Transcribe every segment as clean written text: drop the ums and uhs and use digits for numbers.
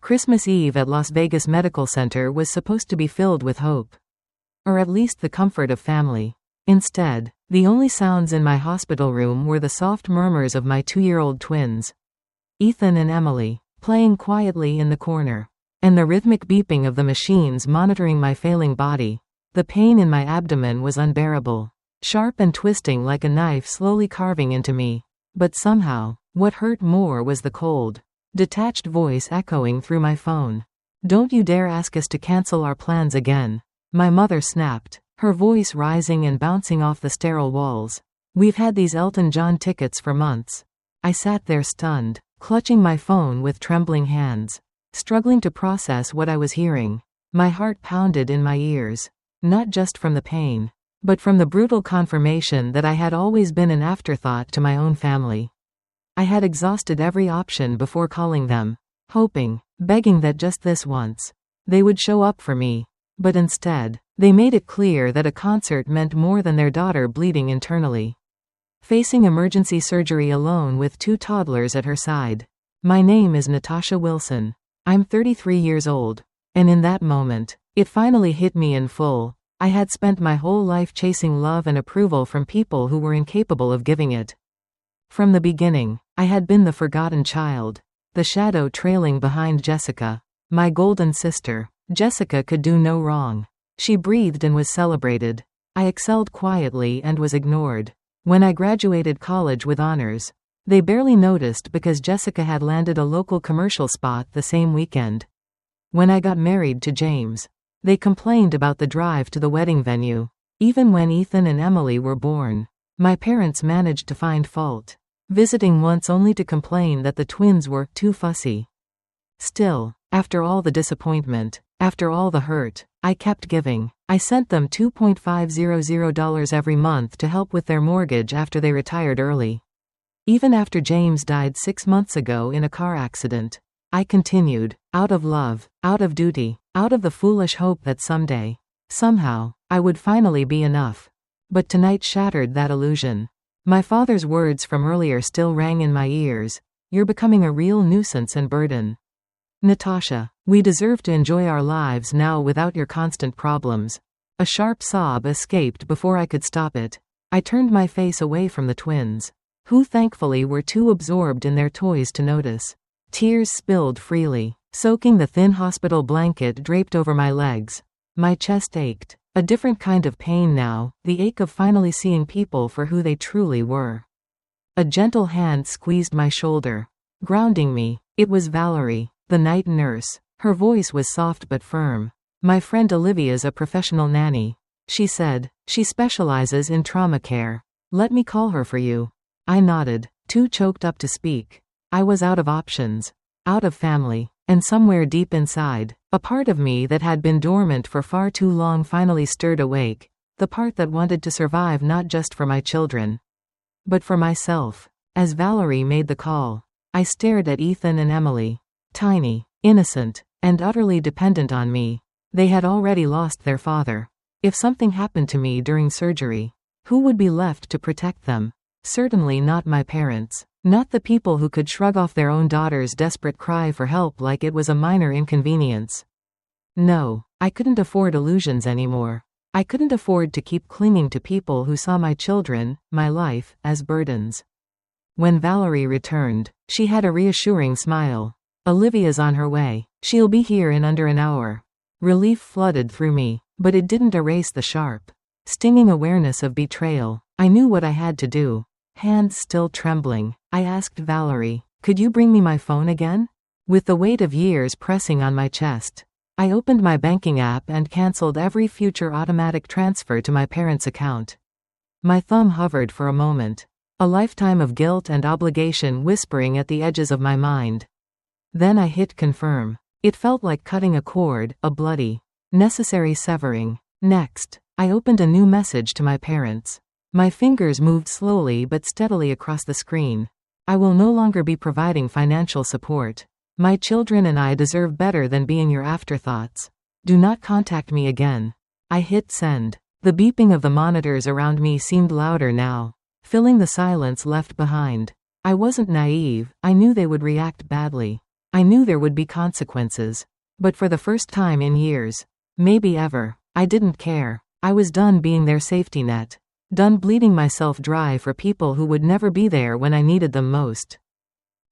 Christmas Eve at Las Vegas Medical Center was supposed to be filled with hope. Or at least the comfort of family. Instead, the only sounds in my hospital room were the soft murmurs of my 2-year-old twins, Ethan and Emily, playing quietly in the corner, and the rhythmic beeping of the machines monitoring my failing body. The pain in my abdomen was unbearable, sharp and twisting like a knife slowly carving into me. But somehow, what hurt more was the cold, detached voice echoing through my phone. "Don't you dare ask us to cancel our plans again," my mother snapped, her voice rising and bouncing off the sterile walls. "We've had these Elton John tickets for months." I sat there stunned, clutching my phone with trembling hands, struggling to process what I was hearing. My heart pounded in my ears, not just from the pain, but from the brutal confirmation that I had always been an afterthought to my own family. I had exhausted every option before calling them, hoping, begging that just this once, they would show up for me. But instead, they made it clear that a concert meant more than their daughter bleeding internally, facing emergency surgery alone with 2 toddlers at her side. My name is Natasha Wilson. I'm 33 years old. And in that moment, it finally hit me in full. I had spent my whole life chasing love and approval from people who were incapable of giving it. From the beginning, I had been the forgotten child, the shadow trailing behind Jessica, my golden sister. Jessica could do no wrong. She breathed and was celebrated. I excelled quietly and was ignored. When I graduated college with honors, they barely noticed because Jessica had landed a local commercial spot the same weekend. When I got married to James, they complained about the drive to the wedding venue. Even when Ethan and Emily were born, my parents managed to find fault, visiting once only to complain that the twins were too fussy. Still, after all the disappointment, after all the hurt, I kept giving. I sent them $2,500 every month to help with their mortgage after they retired early. Even after James died 6 months ago in a car accident, I continued, out of love, out of duty, out of the foolish hope that someday, somehow, I would finally be enough. But tonight shattered that illusion. My father's words from earlier still rang in my ears. "You're becoming a real nuisance and burden. Natasha, we deserve to enjoy our lives now without your constant problems." A sharp sob escaped before I could stop it. I turned my face away from the twins, who thankfully were too absorbed in their toys to notice. Tears spilled freely, soaking the thin hospital blanket draped over my legs. My chest ached, a different kind of pain now, the ache of finally seeing people for who they truly were. A gentle hand squeezed my shoulder, grounding me. It was Valerie, the night nurse. Her voice was soft but firm. "My friend Olivia's a professional nanny," she said. "She specializes in trauma care. Let me call her for you." I nodded, too choked up to speak. I was out of options, out of family, and somewhere deep inside, a part of me that had been dormant for far too long finally stirred awake, the part that wanted to survive not just for my children, but for myself. As Valerie made the call, I stared at Ethan and Emily, tiny, innocent, and utterly dependent on me. They had already lost their father. If something happened to me during surgery, who would be left to protect them? Certainly not my parents. Not the people who could shrug off their own daughter's desperate cry for help like it was a minor inconvenience. No, I couldn't afford illusions anymore. I couldn't afford to keep clinging to people who saw my children, my life, as burdens. When Valerie returned, she had a reassuring smile. "Olivia's on her way. She'll be here in under an hour." Relief flooded through me, but it didn't erase the sharp, stinging awareness of betrayal. I knew what I had to do. Hands still trembling, I asked Valerie, "Could you bring me my phone again?" With the weight of years pressing on my chest, I opened my banking app and canceled every future automatic transfer to my parents' account. My thumb hovered for a moment, a lifetime of guilt and obligation whispering at the edges of my mind. Then I hit confirm. It felt like cutting a cord, a bloody, necessary severing. Next, I opened a new message to my parents. My fingers moved slowly but steadily across the screen. "I will no longer be providing financial support. My children and I deserve better than being your afterthoughts. Do not contact me again." I hit send. The beeping of the monitors around me seemed louder now, filling the silence left behind. I wasn't naive, I knew they would react badly. I knew there would be consequences. But for the first time in years, maybe ever, I didn't care. I was done being their safety net. Done bleeding myself dry for people who would never be there when I needed them most.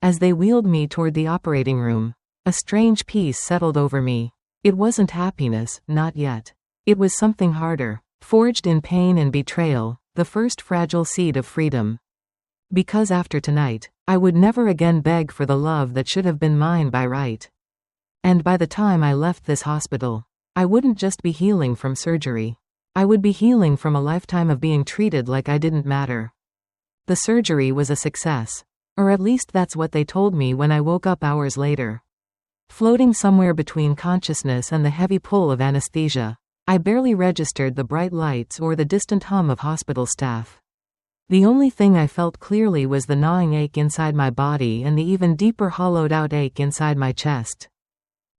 As they wheeled me toward the operating room, a strange peace settled over me. It wasn't happiness, not yet. It was something harder, forged in pain and betrayal, the first fragile seed of freedom. Because after tonight, I would never again beg for the love that should have been mine by right. And by the time I left this hospital, I wouldn't just be healing from surgery. I would be healing from a lifetime of being treated like I didn't matter. The surgery was a success. Or at least that's what they told me when I woke up hours later. Floating somewhere between consciousness and the heavy pull of anesthesia, I barely registered the bright lights or the distant hum of hospital staff. The only thing I felt clearly was the gnawing ache inside my body and the even deeper hollowed-out ache inside my chest.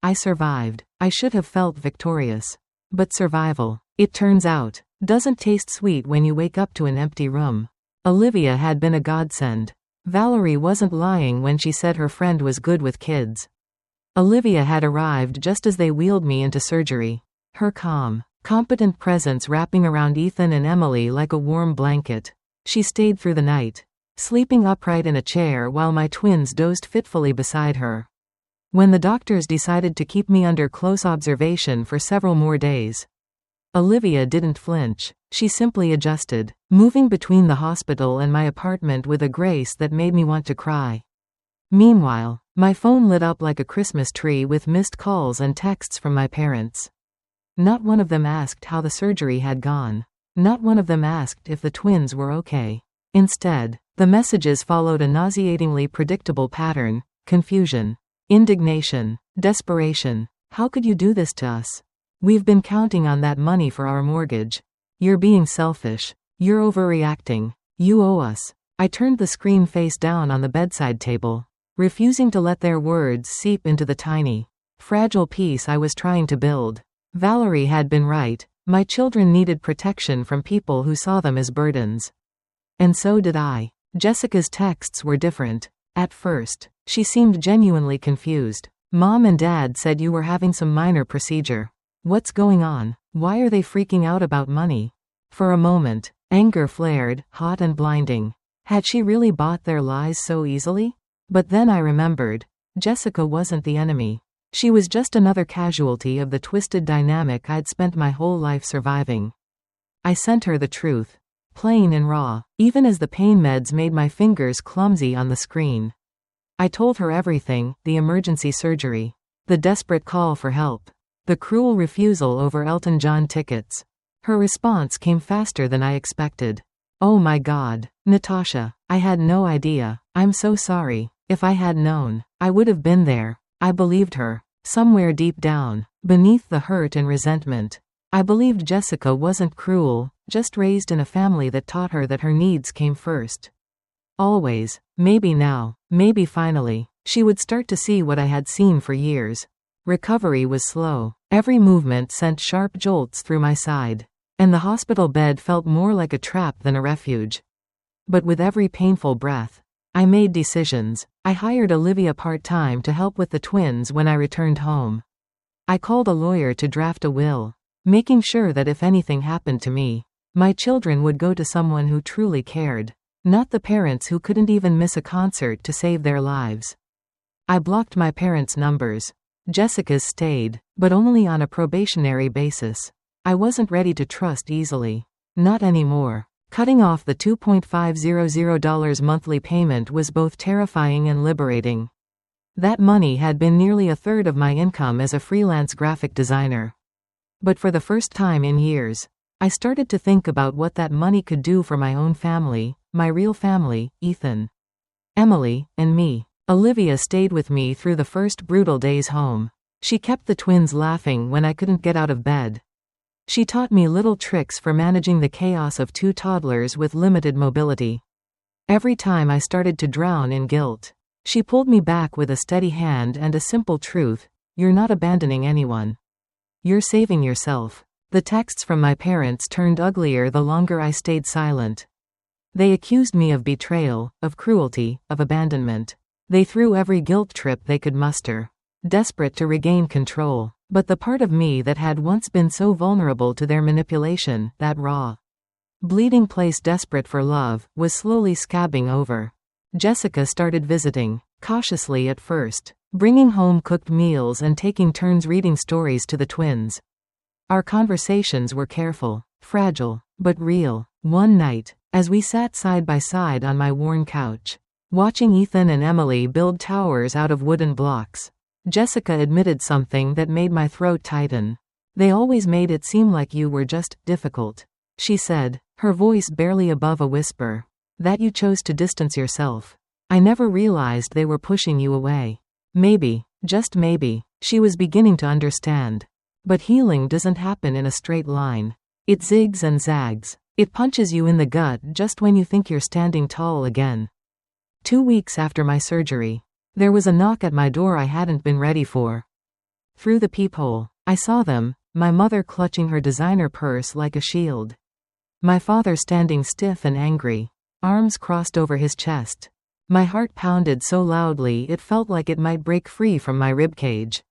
I survived. I should have felt victorious. But survival, it turns out, doesn't taste sweet when you wake up to an empty room. Olivia had been a godsend. Valerie wasn't lying when she said her friend was good with kids. Olivia had arrived just as they wheeled me into surgery. Her calm, competent presence wrapping around Ethan and Emily like a warm blanket. She stayed through the night, sleeping upright in a chair while my twins dozed fitfully beside her. When the doctors decided to keep me under close observation for several more days, Olivia didn't flinch. She simply adjusted, moving between the hospital and my apartment with a grace that made me want to cry. Meanwhile, my phone lit up like a Christmas tree with missed calls and texts from my parents. Not one of them asked how the surgery had gone. Not one of them asked if the twins were okay. Instead, the messages followed a nauseatingly predictable pattern: confusion, indignation, desperation. How could you do this to us? We've been counting on that money for our mortgage. You're being selfish. You're overreacting. You owe us. I turned the screen face down on the bedside table, refusing to let their words seep into the tiny, fragile peace I was trying to build. Valerie had been right. My children needed protection from people who saw them as burdens. And so did I. Jessica's texts were different. At first, she seemed genuinely confused. Mom and Dad said you were having some minor procedure. What's going on? Why are they freaking out about money? For a moment, anger flared, hot and blinding. Had she really bought their lies so easily? But then I remembered. Jessica wasn't the enemy. She was just another casualty of the twisted dynamic I'd spent my whole life surviving. I sent her the truth. Plain and raw, even as the pain meds made my fingers clumsy on the screen. I told her everything: the emergency surgery, the desperate call for help, the cruel refusal over Elton John tickets. Her response came faster than I expected. Oh my God, Natasha, I had no idea. I'm so sorry. If I had known, I would have been there. I believed her. Somewhere deep down, beneath the hurt and resentment, I believed Jessica wasn't cruel, just raised in a family that taught her that her needs came first. Always. Maybe now, maybe finally, she would start to see what I had seen for years. Recovery was slow. Every movement sent sharp jolts through my side, and the hospital bed felt more like a trap than a refuge. But with every painful breath, I made decisions. I hired Olivia part-time to help with the twins when I returned home. I called a lawyer to draft a will, making sure that if anything happened to me, my children would go to someone who truly cared, not the parents who couldn't even miss a concert to save their lives. I blocked my parents' numbers. Jessica's stayed, but only on a probationary basis. I wasn't ready to trust easily. Not anymore. Cutting off the $2,500 monthly payment was both terrifying and liberating. That money had been nearly a third of my income as a freelance graphic designer. But for the first time in years, I started to think about what that money could do for my own family, my real family, Ethan, Emily, and me. Olivia stayed with me through the first brutal days home. She kept the twins laughing when I couldn't get out of bed. She taught me little tricks for managing the chaos of two toddlers with limited mobility. Every time I started to drown in guilt, she pulled me back with a steady hand and a simple truth: you're not abandoning anyone. You're saving yourself. The texts from my parents turned uglier the longer I stayed silent. They accused me of betrayal, of cruelty, of abandonment. They threw every guilt trip they could muster, desperate to regain control. But the part of me that had once been so vulnerable to their manipulation, that raw, bleeding place desperate for love, was slowly scabbing over. Jessica started visiting, cautiously at first, bringing home cooked meals and taking turns reading stories to the twins. Our conversations were careful, fragile, but real. One night, as we sat side by side on my worn couch, watching Ethan and Emily build towers out of wooden blocks, Jessica admitted something that made my throat tighten. "They always made it seem like you were just difficult," she said, her voice barely above a whisper. "That you chose to distance yourself. I never realized they were pushing you away." Maybe, just maybe, she was beginning to understand. But healing doesn't happen in a straight line. It zigs and zags. It punches you in the gut just when you think you're standing tall again. 2 weeks after my surgery, there was a knock at my door I hadn't been ready for. Through the peephole, I saw them, my mother clutching her designer purse like a shield. My father standing stiff and angry, arms crossed over his chest. My heart pounded so loudly it felt like it might break free from my ribcage.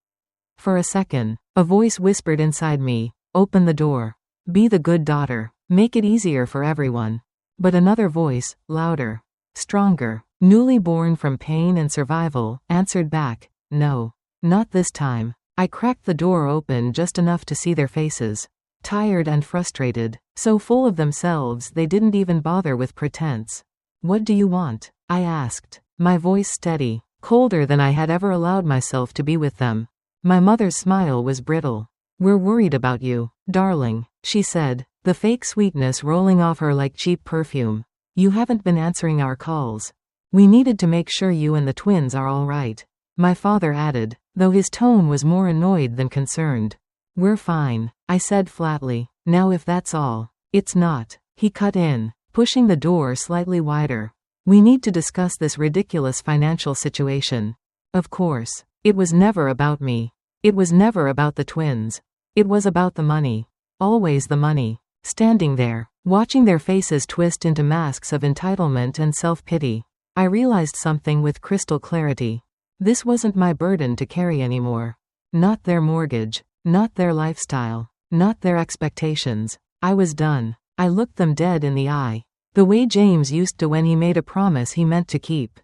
For a second, a voice whispered inside me, "Open the door. Be the good daughter. Make it easier for everyone." But another voice, louder, stronger, newly born from pain and survival, answered back, "No. Not this time." I cracked the door open just enough to see their faces. Tired and frustrated, so full of themselves they didn't even bother with pretense. "What do you want?" I asked, my voice steady, colder than I had ever allowed myself to be with them. My mother's smile was brittle. "We're worried about you, darling," she said, the fake sweetness rolling off her like cheap perfume. "You haven't been answering our calls. We needed to make sure you and the twins are all right." My father added, though his tone was more annoyed than concerned. "We're fine," I said flatly. "Now if that's all." "It's not," he cut in, pushing the door slightly wider. "We need to discuss this ridiculous financial situation." Of course, it was never about me. It was never about the twins. It was about the money. Always the money. Standing there, watching their faces twist into masks of entitlement and self-pity, I realized something with crystal clarity. This wasn't my burden to carry anymore. Not their mortgage. Not their lifestyle. Not their expectations. I was done. I looked them dead in the eye, the way James used to when he made a promise he meant to keep,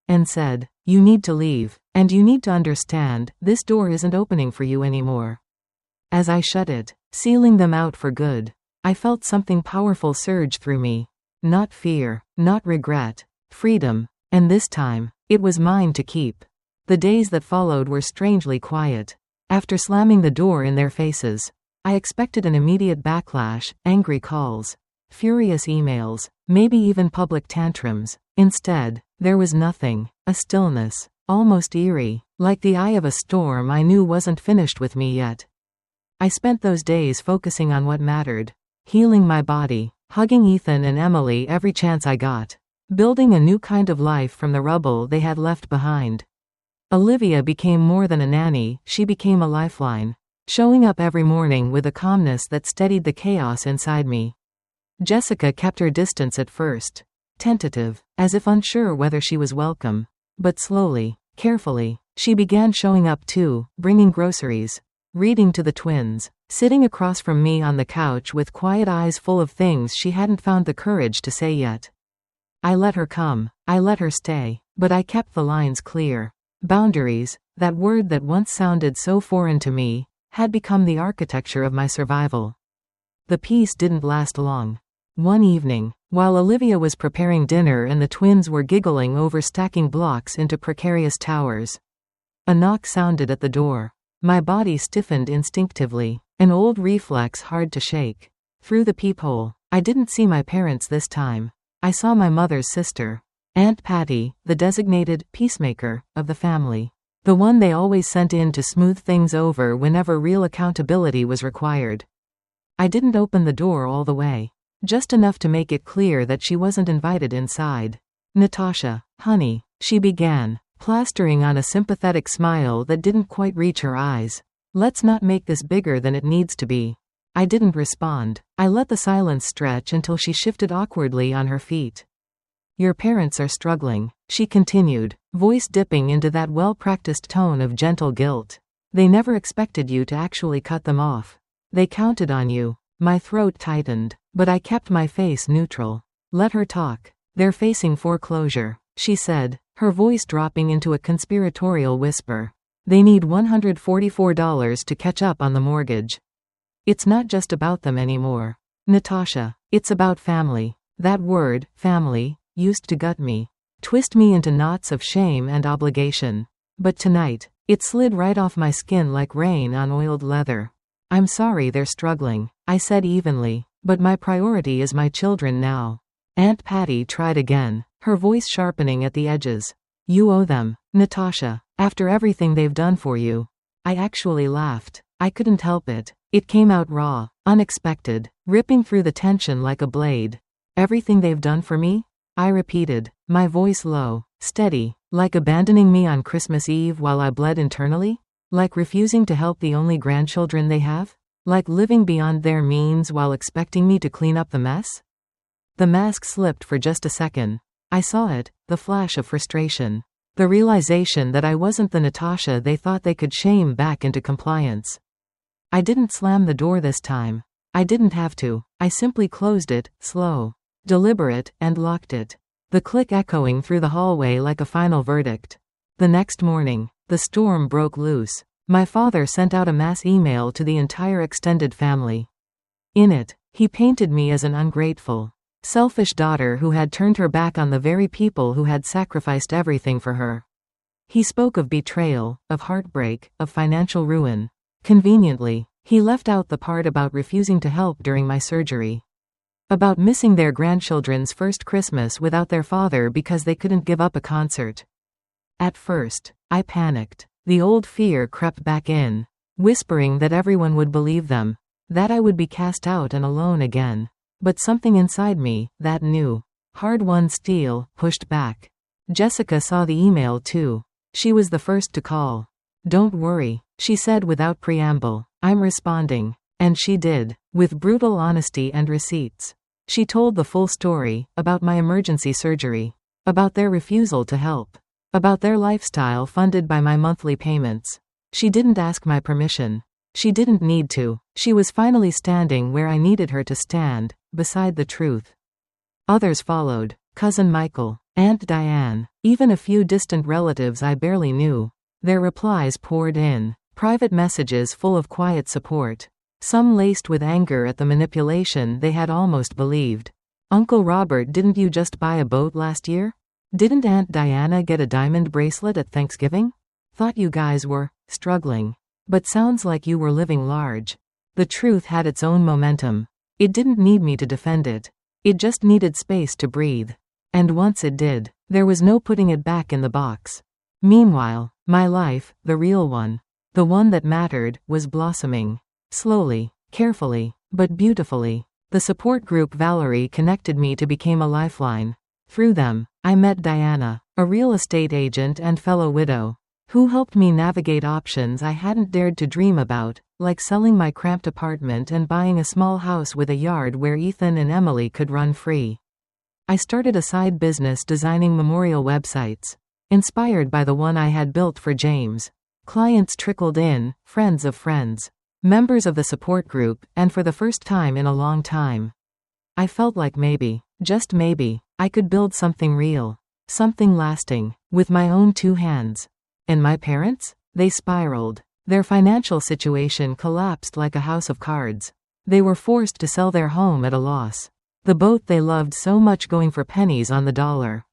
and said, "You need to leave, and you need to understand, this door isn't opening for you anymore." As I shut it, sealing them out for good, I felt something powerful surge through me. Not fear, not regret, freedom, and this time, it was mine to keep. The days that followed were strangely quiet. After slamming the door in their faces, I expected an immediate backlash, angry calls, furious emails, maybe even public tantrums. Instead, there was nothing, a stillness, almost eerie, like the eye of a storm I knew wasn't finished with me yet. I spent those days focusing on what mattered, healing my body, hugging Ethan and Emily every chance I got, building a new kind of life from the rubble they had left behind. Olivia became more than a nanny, she became a lifeline, showing up every morning with a calmness that steadied the chaos inside me. Jessica kept her distance at first, tentative, as if unsure whether she was welcome. But slowly, carefully, she began showing up too, bringing groceries, reading to the twins, sitting across from me on the couch with quiet eyes full of things she hadn't found the courage to say yet. I let her come, I let her stay, but I kept the lines clear. Boundaries, that word that once sounded so foreign to me, had become the architecture of my survival. The peace didn't last long. One evening, while Olivia was preparing dinner and the twins were giggling over stacking blocks into precarious towers, a knock sounded at the door. My body stiffened instinctively, an old reflex hard to shake. Through the peephole, I didn't see my parents this time. I saw my mother's sister, Aunt Patty, the designated peacemaker of the family. The one they always sent in to smooth things over whenever real accountability was required. I didn't open the door all the way, just enough to make it clear that she wasn't invited inside. "Natasha, honey," she began, plastering on a sympathetic smile that didn't quite reach her eyes. "Let's not make this bigger than it needs to be." I didn't respond. I let the silence stretch until she shifted awkwardly on her feet. "Your parents are struggling," she continued, voice dipping into that well-practiced tone of gentle guilt. They never expected you to actually cut them off. They counted on you. My throat tightened, but I kept my face neutral. Let her talk. They're facing foreclosure, she said, her voice dropping into a conspiratorial whisper. They need $144 to catch up on the mortgage. It's not just about them anymore, Natasha. It's about family. That word, family, used to gut me, twist me into knots of shame and obligation. But tonight, it slid right off my skin like rain on oiled leather. I'm sorry they're struggling, I said evenly, but my priority is my children now. Aunt Patty tried again, her voice sharpening at the edges. You owe them, Natasha, after everything they've done for you. I actually laughed. I couldn't help it. It came out raw, unexpected, ripping through the tension like a blade. Everything they've done for me? I repeated, my voice low, steady, like abandoning me on Christmas Eve while I bled internally? Like refusing to help the only grandchildren they have? Like living beyond their means while expecting me to clean up the mess? The mask slipped for just a second. I saw it, the flash of frustration. The realization that I wasn't the Natasha they thought they could shame back into compliance. I didn't slam the door this time. I didn't have to. I simply closed it, slow, deliberate, and locked it. The click echoing through the hallway like a final verdict. The next morning, the storm broke loose. My father sent out a mass email to the entire extended family. In it, he painted me as an ungrateful, selfish daughter who had turned her back on the very people who had sacrificed everything for her. He spoke of betrayal, of heartbreak, of financial ruin. Conveniently, he left out the part about refusing to help during my surgery. About missing their grandchildren's first Christmas without their father because they couldn't give up a concert. At first, I panicked. The old fear crept back in, whispering that everyone would believe them, that I would be cast out and alone again. But something inside me, that new, hard-won steel, pushed back. Jessica saw the email too. She was the first to call. Don't worry, she said without preamble. I'm responding. And she did, with brutal honesty and receipts. She told the full story, about my emergency surgery, about their refusal to help, about their lifestyle funded by my monthly payments. She didn't ask my permission. She didn't need to. She was finally standing where I needed her to stand, beside the truth. Others followed. Cousin Michael, Aunt Diane, even a few distant relatives I barely knew. Their replies poured in, private messages full of quiet support. Some laced with anger at the manipulation they had almost believed. Uncle Robert, didn't you just buy a boat last year? Didn't Aunt Diana get a diamond bracelet at Thanksgiving? Thought you guys were struggling. But sounds like you were living large. The truth had its own momentum. It didn't need me to defend it. It just needed space to breathe. And once it did, there was no putting it back in the box. Meanwhile, my life, the real one, the one that mattered, was blossoming. Slowly, carefully, but beautifully. The support group Valerie connected me to became a lifeline. Through them, I met Diana, a real estate agent and fellow widow, who helped me navigate options I hadn't dared to dream about, like selling my cramped apartment and buying a small house with a yard where Ethan and Emily could run free. I started a side business designing memorial websites, inspired by the one I had built for James. Clients trickled in, friends of friends, members of the support group, and for the first time in a long time, I felt like maybe, just maybe, I could build something real, something lasting, with my own two hands. And my parents? They spiraled. Their financial situation collapsed like a house of cards. They were forced to sell their home at a loss. The boat they loved so much going for pennies on the dollar.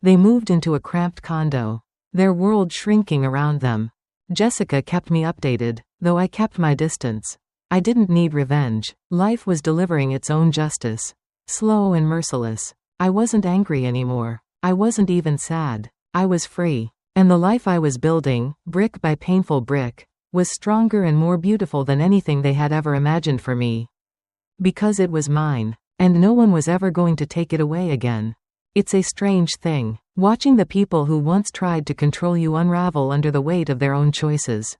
They moved into a cramped condo, their world shrinking around them. Jessica kept me updated, though I kept my distance. I didn't need revenge. Life was delivering its own justice. Slow and merciless. I wasn't angry anymore. I wasn't even sad. I was free. And the life I was building, brick by painful brick, was stronger and more beautiful than anything they had ever imagined for me. Because it was mine. And no one was ever going to take it away again. It's a strange thing, watching the people who once tried to control you unravel under the weight of their own choices.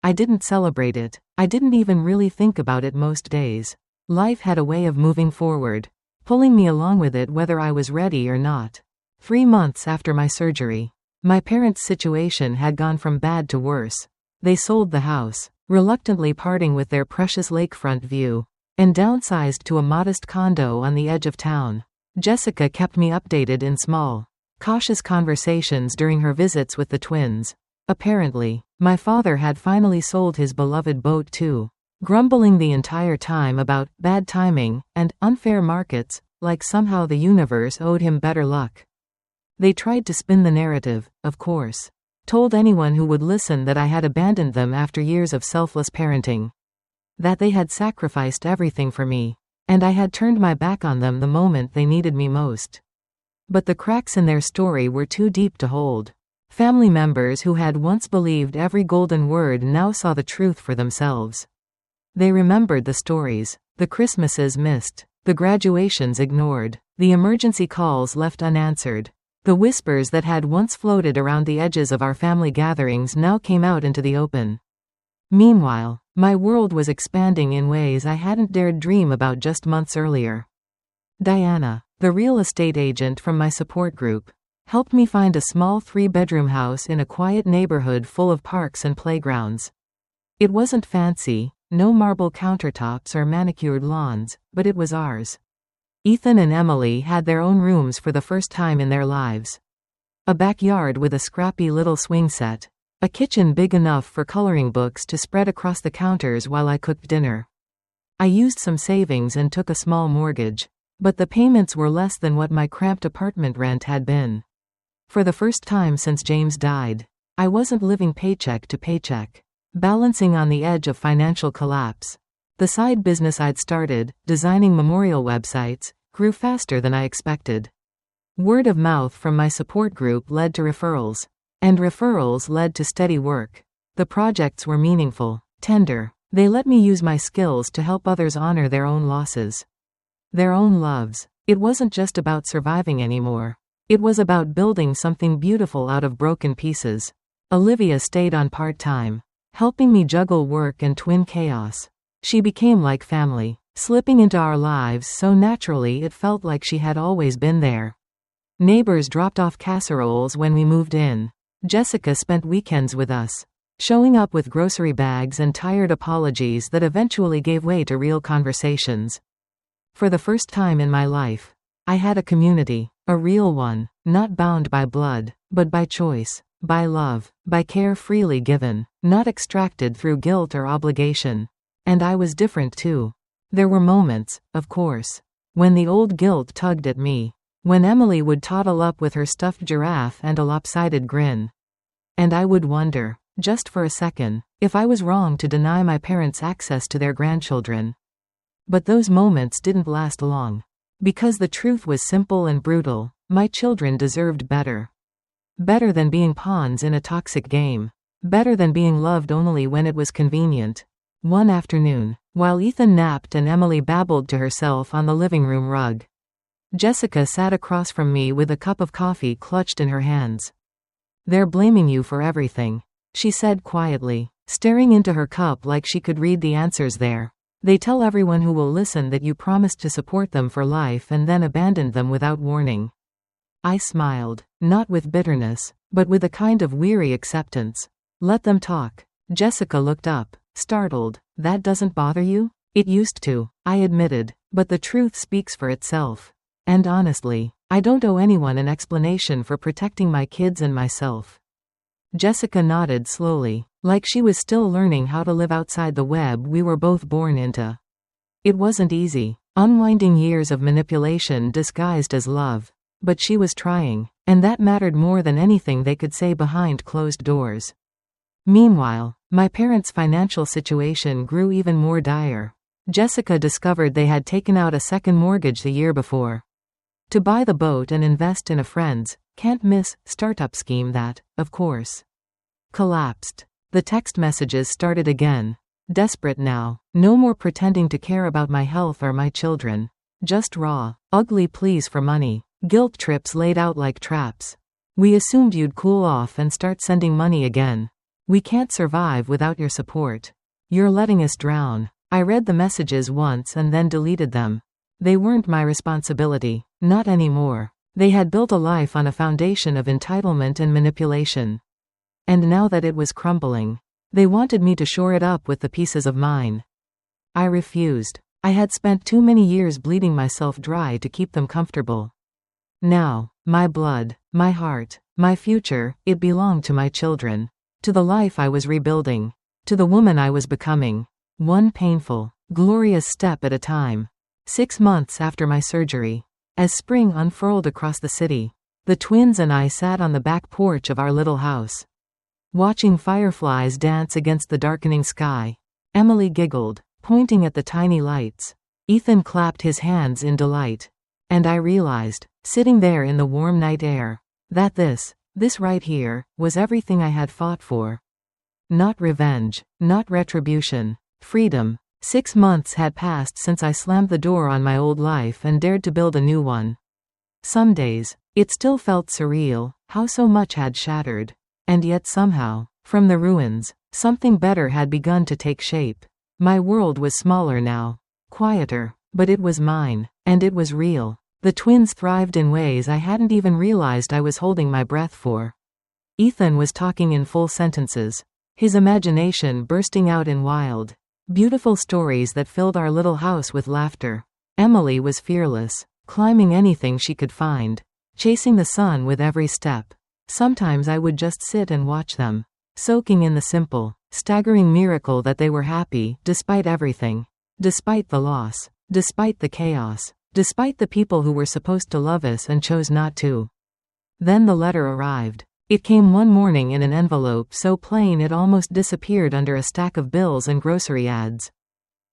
I didn't celebrate it. I didn't even really think about it most days. Life had a way of moving forward, pulling me along with it whether I was ready or not. 3 months after my surgery. My parents' situation had gone from bad to worse. They sold the house, reluctantly parting with their precious lakefront view, and downsized to a modest condo on the edge of town. Jessica kept me updated in small, cautious conversations during her visits with the twins. Apparently, my father had finally sold his beloved boat too, grumbling the entire time about bad timing and unfair markets, like somehow the universe owed him better luck. They tried to spin the narrative, of course. Told anyone who would listen that I had abandoned them after years of selfless parenting. That they had sacrificed everything for me. And I had turned my back on them the moment they needed me most. But the cracks in their story were too deep to hold. Family members who had once believed every golden word now saw the truth for themselves. They remembered the stories, the Christmases missed, the graduations ignored, the emergency calls left unanswered. The whispers that had once floated around the edges of our family gatherings now came out into the open. Meanwhile, my world was expanding in ways I hadn't dared dream about just months earlier. Diana, the real estate agent from my support group, helped me find a small 3-bedroom house in a quiet neighborhood full of parks and playgrounds. It wasn't fancy, no marble countertops or manicured lawns, but it was ours. Ethan and Emily had their own rooms for the first time in their lives. A backyard with a scrappy little swing set. A kitchen big enough for coloring books to spread across the counters while I cooked dinner. I used some savings and took a small mortgage. But the payments were less than what my cramped apartment rent had been. For the first time since James died, I wasn't living paycheck to paycheck, balancing on the edge of financial collapse. The side business I'd started, designing memorial websites, grew faster than I expected. Word of mouth from my support group led to referrals. And referrals led to steady work. The projects were meaningful, tender. They let me use my skills to help others honor their own losses. Their own loves. It wasn't just about surviving anymore. It was about building something beautiful out of broken pieces. Olivia stayed on part-time, helping me juggle work and twin chaos. She became like family, slipping into our lives so naturally it felt like she had always been there. Neighbors dropped off casseroles when we moved in. Jessica spent weekends with us, showing up with grocery bags and tired apologies that eventually gave way to real conversations. For the first time in my life, I had a community, a real one, not bound by blood, but by choice, by love, by care freely given, not extracted through guilt or obligation. And I was different too. There were moments, of course, when the old guilt tugged at me. When Emily would toddle up with her stuffed giraffe and a lopsided grin. And I would wonder, just for a second, if I was wrong to deny my parents access to their grandchildren. But those moments didn't last long. Because the truth was simple and brutal, my children deserved better. Better than being pawns in a toxic game. Better than being loved only when it was convenient. One afternoon, while Ethan napped and Emily babbled to herself on the living room rug, Jessica sat across from me with a cup of coffee clutched in her hands. "They're blaming you for everything," she said quietly, staring into her cup like she could read the answers there. "They tell everyone who will listen that you promised to support them for life and then abandoned them without warning." I smiled, not with bitterness, but with a kind of weary acceptance. "Let them talk." Jessica looked up, startled. "That doesn't bother you?" "It used to," I admitted, "but the truth speaks for itself. And honestly, I don't owe anyone an explanation for protecting my kids and myself." Jessica nodded slowly, like she was still learning how to live outside the web we were both born into. It wasn't easy, unwinding years of manipulation disguised as love. But she was trying, and that mattered more than anything they could say behind closed doors. Meanwhile, my parents' financial situation grew even more dire. Jessica discovered they had taken out a second mortgage the year before, to buy the boat and invest in a friend's can't-miss startup scheme that, of course, collapsed. The text messages started again. Desperate now. No more pretending to care about my health or my children. Just raw, ugly pleas for money. Guilt trips laid out like traps. "We assumed you'd cool off and start sending money again. We can't survive without your support. You're letting us drown." I read the messages once and then deleted them. They weren't my responsibility. Not anymore. They had built a life on a foundation of entitlement and manipulation. And now that it was crumbling, they wanted me to shore it up with the pieces of mine. I refused. I had spent too many years bleeding myself dry to keep them comfortable. Now, my blood, my heart, my future, it belonged to my children, to the life I was rebuilding, to the woman I was becoming, one painful, glorious step at a time. 6 months after my surgery, as spring unfurled across the city, the twins and I sat on the back porch of our little house, watching fireflies dance against the darkening sky. Emily giggled, pointing at the tiny lights. Ethan clapped his hands in delight. And I realized, sitting there in the warm night air, that this right here, was everything I had fought for. Not revenge, not retribution, freedom. 6 months had passed since I slammed the door on my old life and dared to build a new one. Some days, it still felt surreal, how so much had shattered. And yet somehow, from the ruins, something better had begun to take shape. My world was smaller now, quieter, but it was mine, and it was real. The twins thrived in ways I hadn't even realized I was holding my breath for. Ethan was talking in full sentences, his imagination bursting out in wild, beautiful stories that filled our little house with laughter. Emily was fearless, climbing anything she could find, chasing the sun with every step. Sometimes I would just sit and watch them, soaking in the simple, staggering miracle that they were happy, despite everything. Despite the loss. Despite the chaos. Despite the people who were supposed to love us and chose not to. Then the letter arrived. It came one morning in an envelope so plain it almost disappeared under a stack of bills and grocery ads.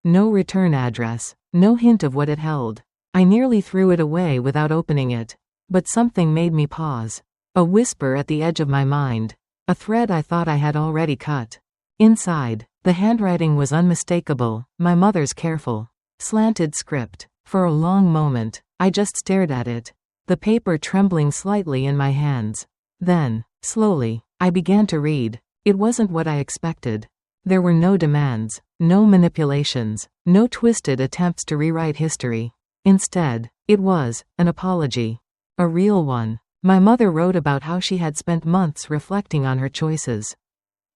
No return address. No hint of what it held. I nearly threw it away without opening it. But something made me pause. A whisper at the edge of my mind. A thread I thought I had already cut. Inside, the handwriting was unmistakable, my mother's careful, slanted script. For a long moment, I just stared at it, the paper trembling slightly in my hands. Then, slowly, I began to read. It wasn't what I expected. There were no demands, no manipulations, no twisted attempts to rewrite history. Instead, it was an apology. A real one. My mother wrote about how she had spent months reflecting on her choices.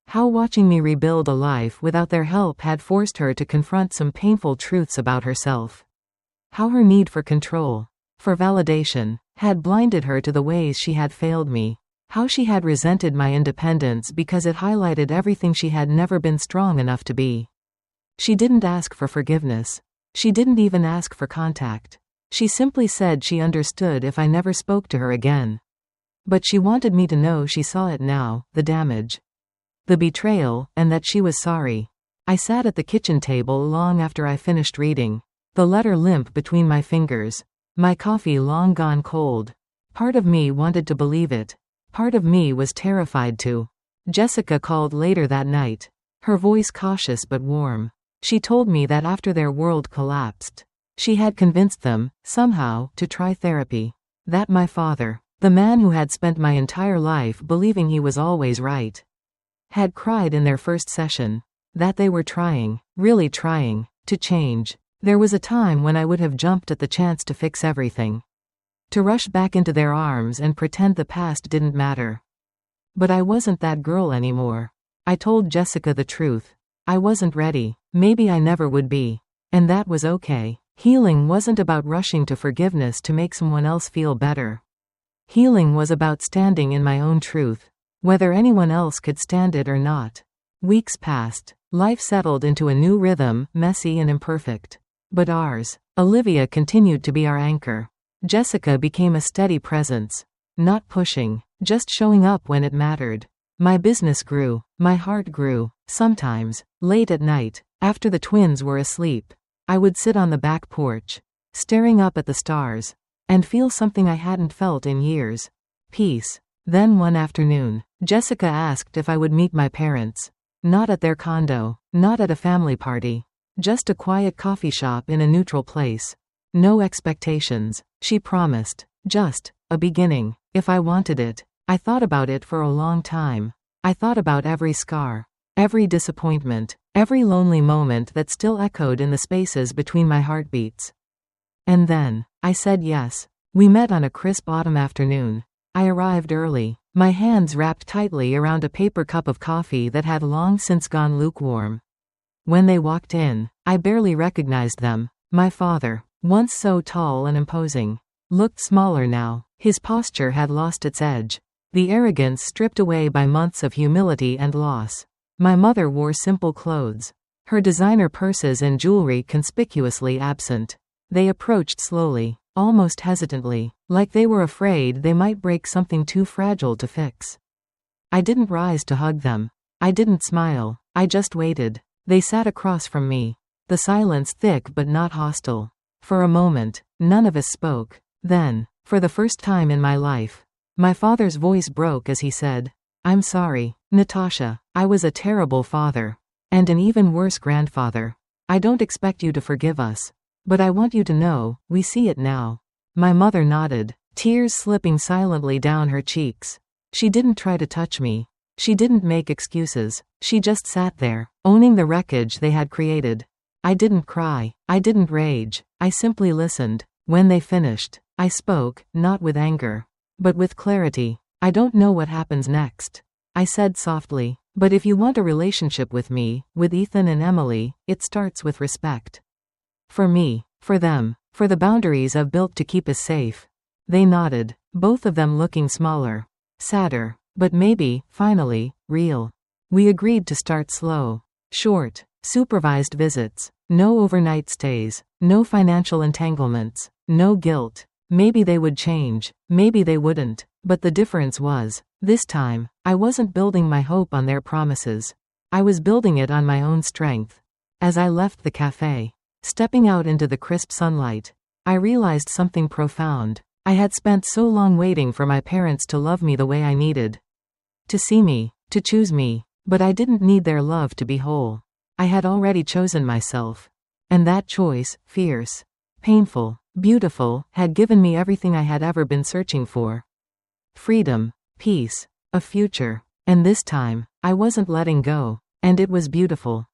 How watching me rebuild a life without their help had forced her to confront some painful truths about herself. How her need for control, for validation, had blinded her to the ways she had failed me. How she had resented my independence because it highlighted everything she had never been strong enough to be. She didn't ask for forgiveness. She didn't even ask for contact. She simply said she understood if I never spoke to her again. But she wanted me to know she saw it now, the damage, the betrayal, and that she was sorry. I sat at the kitchen table long after I finished reading, the letter limp between my fingers, my coffee long gone cold. Part of me wanted to believe it. Part of me was terrified to. Jessica called later that night, her voice cautious but warm. She told me that after their world collapsed, she had convinced them, somehow, to try therapy. That my father, the man who had spent my entire life believing he was always right, had cried in their first session. That they were trying, really trying, to change. There was a time when I would have jumped at the chance to fix everything. To rush back into their arms and pretend the past didn't matter. But I wasn't that girl anymore. I told Jessica the truth. I wasn't ready. Maybe I never would be. And that was okay. Healing wasn't about rushing to forgiveness to make someone else feel better. Healing was about standing in my own truth, whether anyone else could stand it or not. Weeks passed. Life settled into a new rhythm, messy and imperfect. But ours. Olivia continued to be our anchor. Jessica became a steady presence. Not pushing, just showing up when it mattered. My business grew. My heart grew. Sometimes, late at night, after the twins were asleep, I would sit on the back porch, staring up at the stars, and feel something I hadn't felt in years. Peace. Then one afternoon, Jessica asked if I would meet my parents. Not at their condo, not at a family party. Just a quiet coffee shop in a neutral place. No expectations, she promised. Just a beginning, if I wanted it. I thought about it for a long time. I thought about every scar, every disappointment, every lonely moment that still echoed in the spaces between my heartbeats. And then, I said yes. We met on a crisp autumn afternoon. I arrived early, my hands wrapped tightly around a paper cup of coffee that had long since gone lukewarm. When they walked in, I barely recognized them. My father, once so tall and imposing, looked smaller now. His posture had lost its edge, the arrogance stripped away by months of humility and loss. My mother wore simple clothes, her designer purses and jewelry conspicuously absent. They approached slowly, almost hesitantly, like they were afraid they might break something too fragile to fix. I didn't rise to hug them. I didn't smile. I just waited. They sat across from me, the silence thick but not hostile. For a moment, none of us spoke. Then, for the first time in my life, my father's voice broke as he said, "I'm sorry, Natasha. I was a terrible father. And an even worse grandfather. I don't expect you to forgive us. But I want you to know, we see it now." My mother nodded, tears slipping silently down her cheeks. She didn't try to touch me. She didn't make excuses. She just sat there, owning the wreckage they had created. I didn't cry. I didn't rage. I simply listened. When they finished, I spoke, not with anger, but with clarity. "I don't know what happens next," I said softly, "but if you want a relationship with me, with Ethan and Emily, it starts with respect. For me, for them, for the boundaries I've built to keep us safe." They nodded, both of them looking smaller, sadder, but maybe, finally, real. We agreed to start slow. Short, supervised visits. No overnight stays. No financial entanglements. No guilt. Maybe they would change. Maybe they wouldn't. But the difference was, this time, I wasn't building my hope on their promises. I was building it on my own strength. As I left the cafe, stepping out into the crisp sunlight, I realized something profound. I had spent so long waiting for my parents to love me the way I needed. To see me, to choose me, but I didn't need their love to be whole. I had already chosen myself. And that choice, fierce, painful, beautiful, had given me everything I had ever been searching for. Freedom, peace, a future. And this time, I wasn't letting go. And it was beautiful.